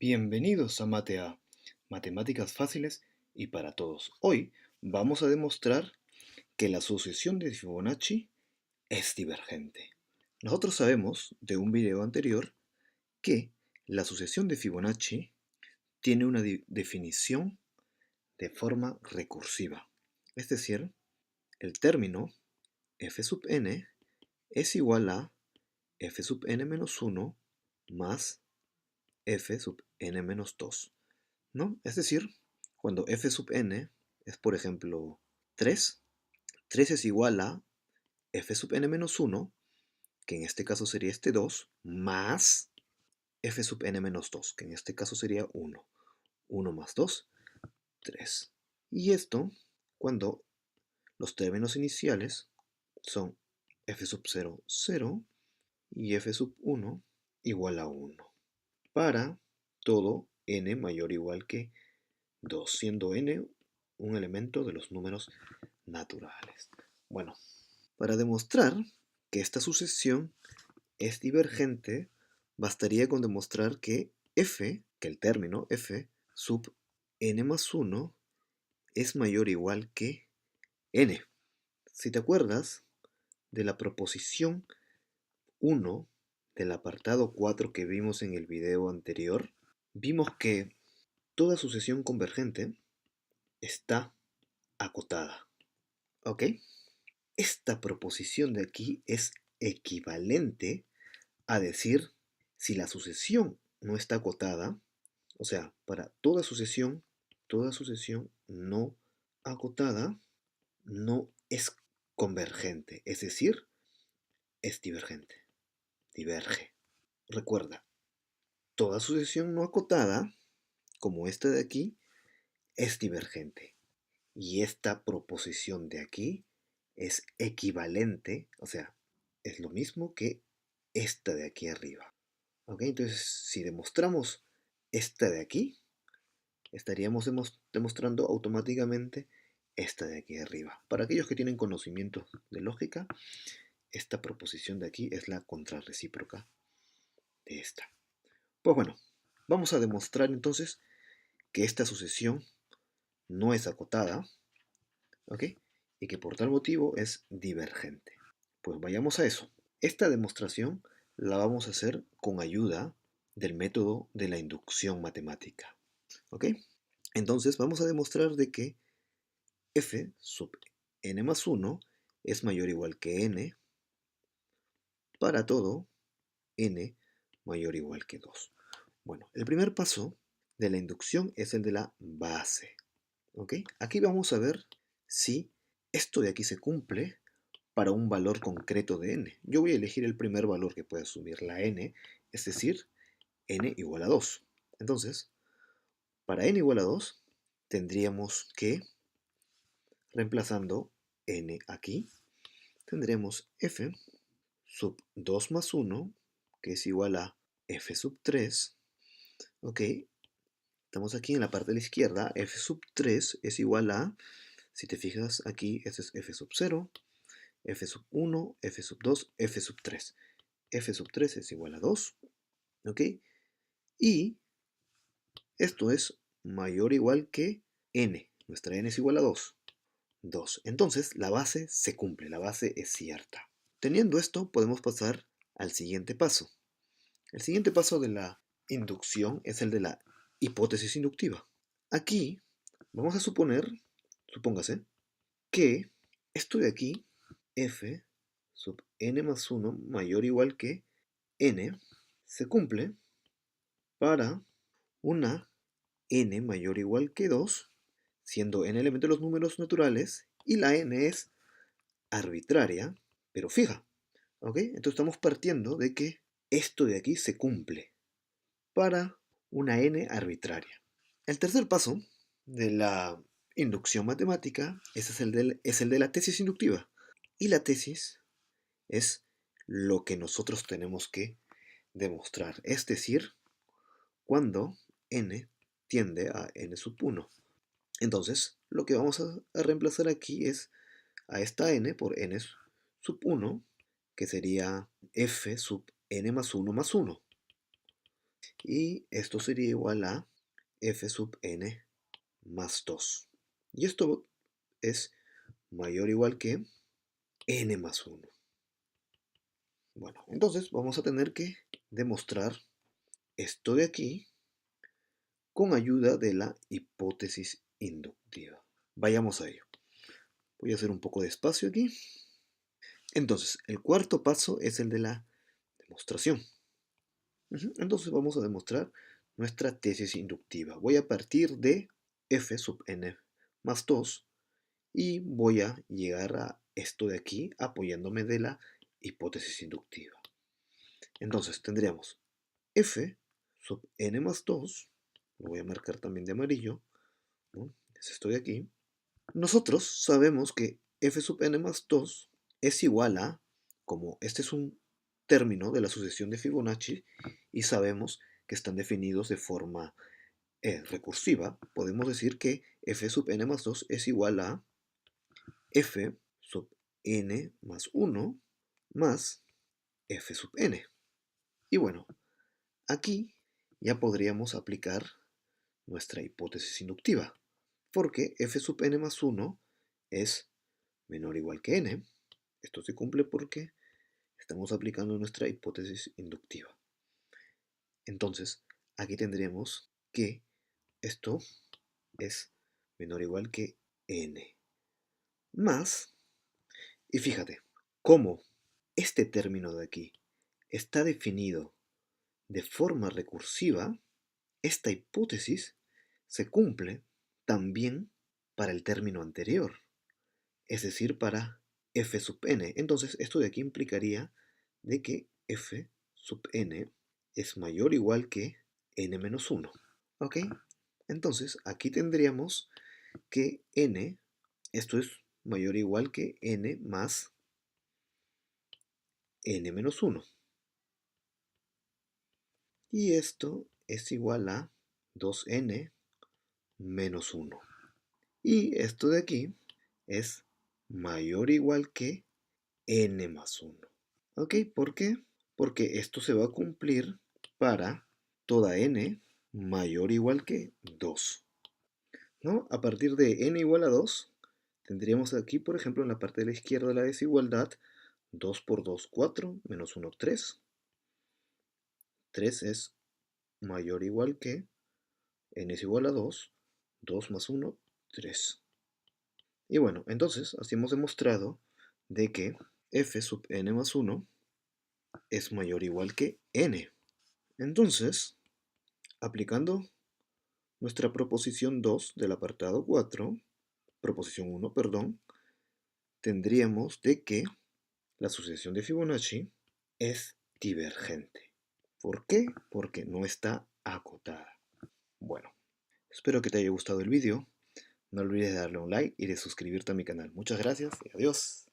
Bienvenidos a MateA, Matemáticas Fáciles y para Todos. Hoy vamos a demostrar que la sucesión de Fibonacci es divergente. Nosotros sabemos de un video anterior que la sucesión de Fibonacci tiene una definición de forma recursiva. Es decir, el término f sub n es igual a f sub n menos 1 más f sub n menos 2. ¿No? Es decir, cuando f sub n es, por ejemplo, 3, 3 es igual a f sub n menos 1, que en este caso sería este 2, más f sub n menos 2, que en este caso sería 1. 1 más 2, 3. Y esto cuando los términos iniciales son f sub 0, 0 y f sub 1 igual a 1. Para todo n mayor o igual que 2, siendo n un elemento de los números naturales. Bueno, para demostrar que esta sucesión es divergente, bastaría con demostrar que f, que el término f sub n más 1 es mayor o igual que n. Si te acuerdas de la proposición 1 del apartado 4 que vimos en el video anterior, vimos que toda sucesión convergente está acotada. ¿Ok? Esta proposición de aquí es equivalente a decir si la sucesión no está acotada, o sea, para toda sucesión no acotada no es convergente, es decir, es divergente, diverge. Recuerda, toda sucesión no acotada, como esta de aquí, es divergente. Y esta proposición de aquí es equivalente, o sea, es lo mismo que esta de aquí arriba. ¿Ok? Entonces, si demostramos esta de aquí, estaríamos demostrando automáticamente esta de aquí arriba. Para aquellos que tienen conocimientos de lógica, esta proposición de aquí es la contrarrecíproca de esta. Pues bueno, vamos a demostrar entonces que esta sucesión no es acotada, ¿ok? Y que por tal motivo es divergente. Pues vayamos a eso. Esta demostración la vamos a hacer con ayuda del método de la inducción matemática. ¿Ok? Entonces vamos a demostrar de que f sub n más 1 es mayor o igual que n para todo n mayor o igual que 2. Bueno, el primer paso de la inducción es el de la base. ¿Ok? Aquí vamos a ver si esto de aquí se cumple para un valor concreto de n. Yo voy a elegir el primer valor que pueda asumir la n, es decir, n igual a 2. Entonces, para n igual a 2, tendríamos que, reemplazando n aquí, tendremos f sub 2 más 1, que es igual a f sub 3. Ok, estamos aquí en la parte de la izquierda. F sub 3 es igual a, si te fijas aquí, este es f sub 0, f sub 1, f sub 2, f sub 3. F sub 3 es igual a 2. ¿Ok? Y esto es mayor o igual que n. Nuestra n es igual a 2. 2. Entonces la base se cumple, la base es cierta. Teniendo esto, podemos pasar al siguiente paso. El siguiente paso de la inducción es el de la hipótesis inductiva. Aquí vamos a suponer, supóngase, que esto de aquí, f sub n más 1 mayor o igual que n, se cumple para una n mayor o igual que 2, siendo n elemento de los números naturales, y la n es arbitraria, pero fija. ¿Ok? Entonces estamos partiendo de que esto de aquí se cumple para una n arbitraria. El tercer paso de la inducción matemática es el de la tesis inductiva. Y la tesis es lo que nosotros tenemos que demostrar, es decir, cuando n tiende a n sub 1. Entonces, lo que vamos a reemplazar aquí es a esta n por n sub 1, que sería f sub n más 1 más 1. Y esto sería igual a f sub n más 2. Y esto es mayor o igual que n más 1. Bueno, entonces vamos a tener que demostrar esto de aquí con ayuda de la hipótesis inductiva. Vayamos a ello. Voy a hacer un poco de espacio aquí. Entonces, el cuarto paso es el de la demostración. Entonces vamos a demostrar nuestra tesis inductiva. Voy a partir de f sub n más 2 y voy a llegar a esto de aquí apoyándome de la hipótesis inductiva. Entonces tendríamos f sub n más 2, lo voy a marcar también de amarillo, ¿no? Es esto de aquí. Nosotros sabemos que f sub n más 2 es igual a, como este es un término de la sucesión de Fibonacci y sabemos que están definidos de forma recursiva, podemos decir que f sub n más 2 es igual a f sub n más 1 más f sub n. Y bueno, aquí ya podríamos aplicar nuestra hipótesis inductiva, porque f sub n más 1 es menor o igual que n. Esto se cumple porque estamos aplicando nuestra hipótesis inductiva. Entonces, aquí tendríamos que esto es menor o igual que n. Más, y fíjate, como este término de aquí está definido de forma recursiva, esta hipótesis se cumple también para el término anterior, es decir, para f sub n. Entonces, esto de aquí implicaría de que f sub n es mayor o igual que n menos 1. ¿Ok? Entonces, aquí tendríamos que n, esto es mayor o igual que n más n menos 1. Y esto es igual a 2n menos 1. Y esto de aquí es mayor o igual que n más 1. ¿Ok? ¿Por qué? Porque esto se va a cumplir para toda n mayor o igual que 2. ¿No? A partir de n igual a 2, tendríamos aquí, por ejemplo, en la parte de la izquierda de la desigualdad, 2 por 2, 4, menos 1, 3. 3 es mayor o igual que n es igual a 2, 2 más 1, 3. Y bueno, entonces, así hemos demostrado de que f sub n más 1 es mayor o igual que n. Entonces, aplicando nuestra proposición 2 del apartado 4, proposición 1, perdón, tendríamos de que la sucesión de Fibonacci es divergente. ¿Por qué? Porque no está acotada. Bueno, espero que te haya gustado el vídeo. No olvides de darle un like y de suscribirte a mi canal. Muchas gracias y adiós.